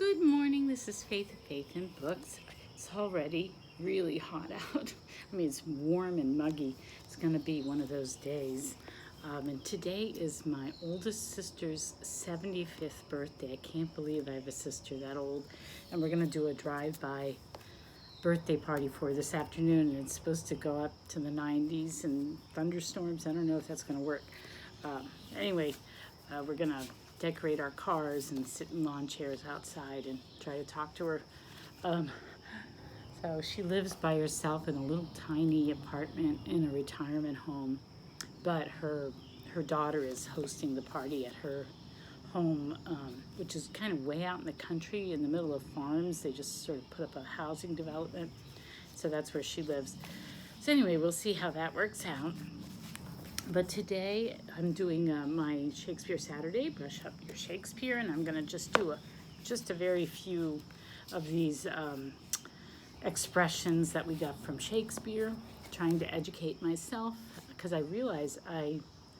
Good morning, this is Faith and Books. It's already really hot out. I mean, it's warm and muggy. It's going to be one of those days. And today is my oldest sister's 75th birthday. I can't believe I have a sister that old. And we're going to do a drive-by birthday party for her this afternoon. And it's supposed to go up to the 90s and thunderstorms. I don't know if that's going to work. Anyway, we're going to decorate our cars and sit in lawn chairs outside and try to talk to her. So she lives by herself in a little tiny apartment in a retirement home, but her daughter is hosting the party at her home, which is kind of way out in the country in the middle of farms. They just sort of put up a housing development, so that's where she lives. So anyway, we'll see how that works out. But today I'm doing my Shakespeare Saturday, brush up your Shakespeare, and I'm gonna just do a very few of these expressions that we got from Shakespeare, trying to educate myself, because I realize I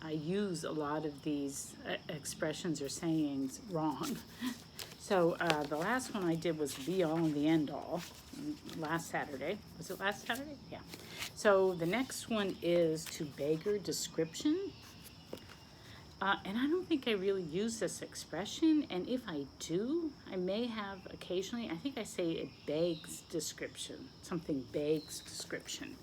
use a lot of these expressions or sayings wrong. So the last one I did was be all and the end all last Saturday. Was it last Saturday? Yeah. So the next one is to beggar description. And I don't think I really use this expression. And if I do, I may have occasionally, I think I say it begs description. Something begs description.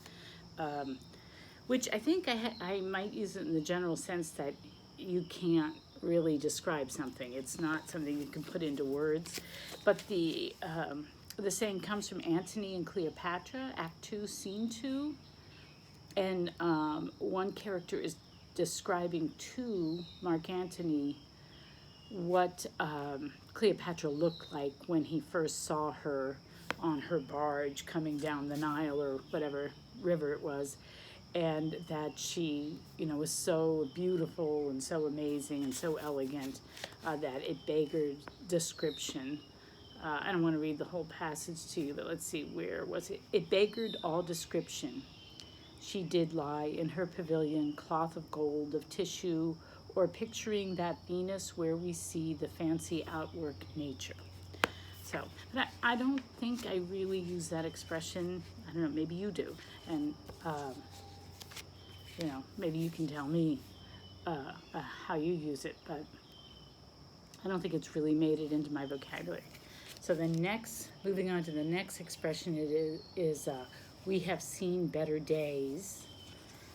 Which I think I might use it in the general sense that you can't really describe something. It's not something you can put into words. But the saying comes from Antony and Cleopatra, Act 2, Scene 2. And one character is describing to Mark Antony what Cleopatra looked like when he first saw her on her barge coming down the Nile or whatever river it was, and that she, was so beautiful and so amazing and so elegant that it beggared description. I don't want to read the whole passage to you, but let's see, where was it? It beggared all description. She did lie in her pavilion, cloth of gold, of tissue, or picturing that Venus where we see the fancy outwork nature. So, but I don't think I really use that expression. I don't know, maybe you do. And, maybe you can tell me how you use it, but I don't think it's really made it into my vocabulary. So moving on to the next expression, it is we have seen better days.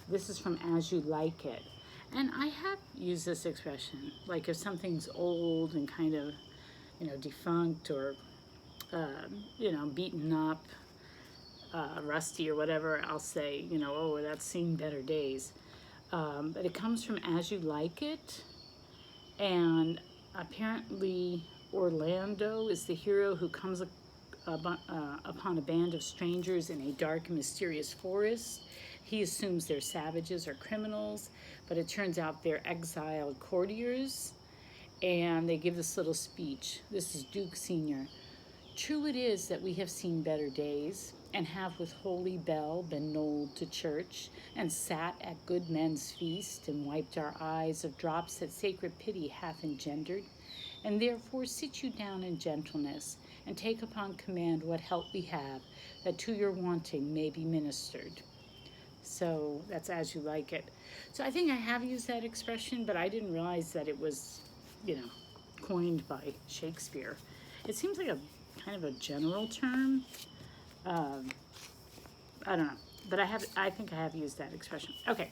This is from As You Like It. And I have used this expression, like if something's old and kind of, defunct or, beaten up, rusty or whatever, I'll say, oh, that's seen better days. But it comes from As You Like It. And apparently Orlando is the hero who comes upon a band of strangers in a dark and mysterious forest. He assumes they're savages or criminals, but it turns out they're exiled courtiers, and they give this little speech. This is Duke Sr. True it is that we have seen better days, and have with holy bell been knolled to church, and sat at good men's feast, and wiped our eyes of drops that sacred pity hath engendered, and therefore sit you down in gentleness, and take upon command what help we have, that to your wanting may be ministered. So that's As You Like It. So I think I have used that expression, but I didn't realize that it was, coined by Shakespeare. It seems like a kind of a general term. I don't know, but I think I have used that expression. Okay.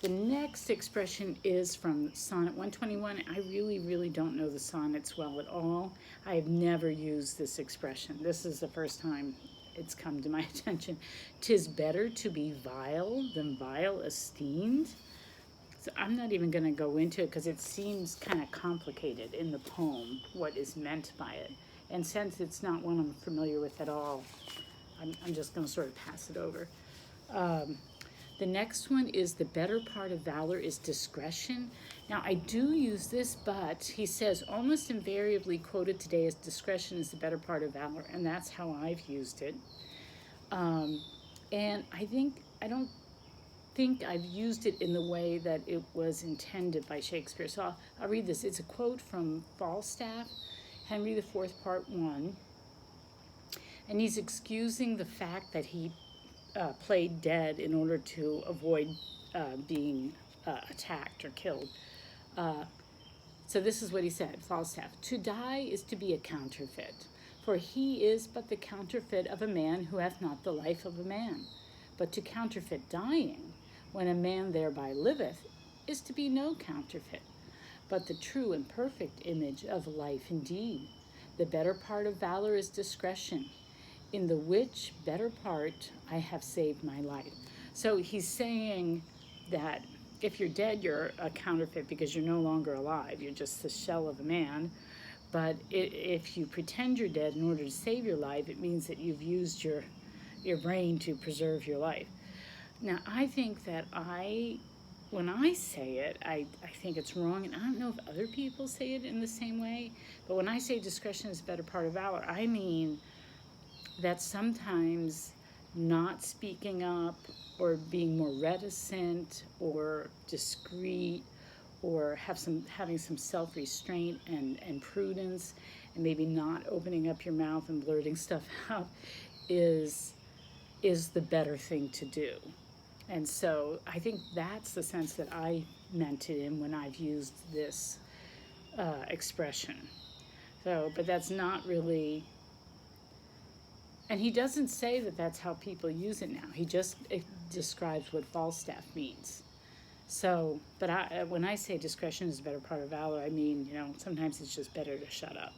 The next expression is from Sonnet 121. I really don't know the sonnets well at all. I have never used this expression. This is the first time it's come to my attention. 'Tis better to be vile than vile esteemed. So I'm not even going to go into it because it seems kind of complicated in the poem, what is meant by it. And since it's not one I'm familiar with at all, I'm just going to sort of pass it over. The next one is the better part of valor is discretion. Now, I do use this, but he says almost invariably quoted today as discretion is the better part of valor, and that's how I've used it. And I don't think I've used it in the way that it was intended by Shakespeare. So I'll read this. It's a quote from Falstaff, Henry IV, Part 1, and he's excusing the fact that he played dead in order to avoid being attacked or killed. So this is what he said, Falstaff: "To die is to be a counterfeit, for he is but the counterfeit of a man who hath not the life of a man. But to counterfeit dying, when a man thereby liveth, is to be no counterfeit, but the true and perfect image of life indeed. The better part of valor is discretion, in the which better part I have saved my life." So he's saying that if you're dead, you're a counterfeit because you're no longer alive. You're just the shell of a man. But if you pretend you're dead in order to save your life, it means that you've used your brain to preserve your life. Now, I think that when I say it, I think it's wrong, and I don't know if other people say it in the same way, but when I say discretion is a better part of valor, I mean that sometimes not speaking up or being more reticent or discreet or having some self-restraint and prudence, and maybe not opening up your mouth and blurting stuff out is the better thing to do. And so I think that's the sense that I meant it in when I've used this expression. So, but that's not really, and he doesn't say that that's how people use it now. He just describes what Falstaff means. So, but when I say discretion is a better part of valor, I mean, sometimes it's just better to shut up.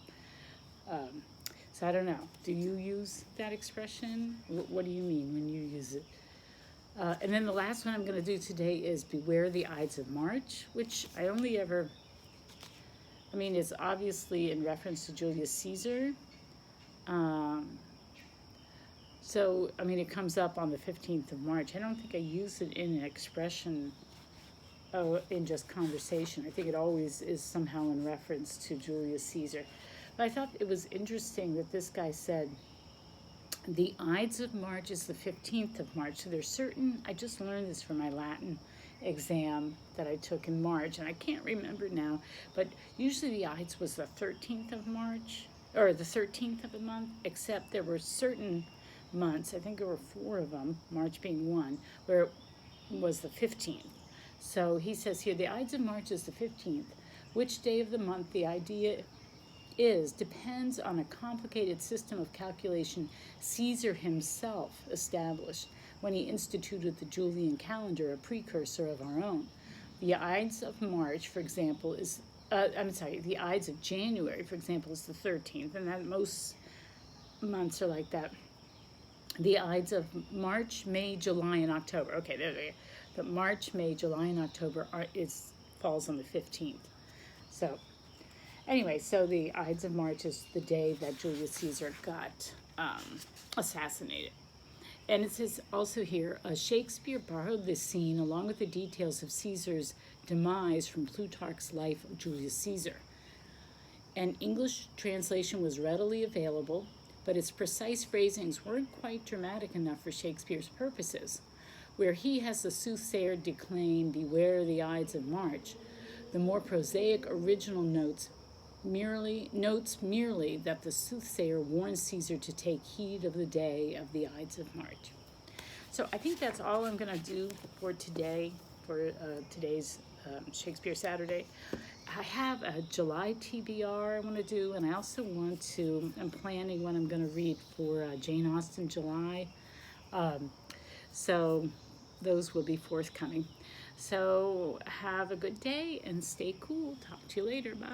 So I don't know. Do you use that expression? What do you mean when you use it? And then the last one I'm going to do today is beware the Ides of March, which I only ever, it's obviously in reference to Julius Caesar. So, it comes up on the 15th of March. I don't think I use it in an expression in just conversation. I think it always is somehow in reference to Julius Caesar. But I thought it was interesting that this guy said, the Ides of March is the 15th of March. So there's certain, I just learned this from my Latin exam that I took in March, and I can't remember now, but usually the Ides was the 13th of March, or the 13th of the month, except there were certain months, I think there were 4 of them, March being one, where it was the 15th. So he says here, the Ides of March is the 15th. Which day of the month the idea is depends on a complicated system of calculation Caesar himself established when he instituted the Julian calendar, a precursor of our own. The Ides of March, for example, the Ides of January, for example, is the 13th, and that most months are like that. The Ides of March, May, July, and October. Okay, there they are. But March, May, July, and October falls on the 15th. So anyway, so the Ides of March is the day that Julius Caesar got assassinated. And it says also here, Shakespeare borrowed this scene along with the details of Caesar's demise from Plutarch's Life of Julius Caesar. An English translation was readily available, but its precise phrasings weren't quite dramatic enough for Shakespeare's purposes. Where he has the soothsayer declaim, beware the Ides of March, the more prosaic original notes merely that the soothsayer warns Caesar to take heed of the day of the Ides of March. So I think that's all I'm going to do for today, for today's Shakespeare Saturday. I have a July TBR I want to do, and I also I'm planning what I'm going to read for Jane Austen July. So those will be forthcoming. So have a good day and stay cool. Talk to you later. Bye.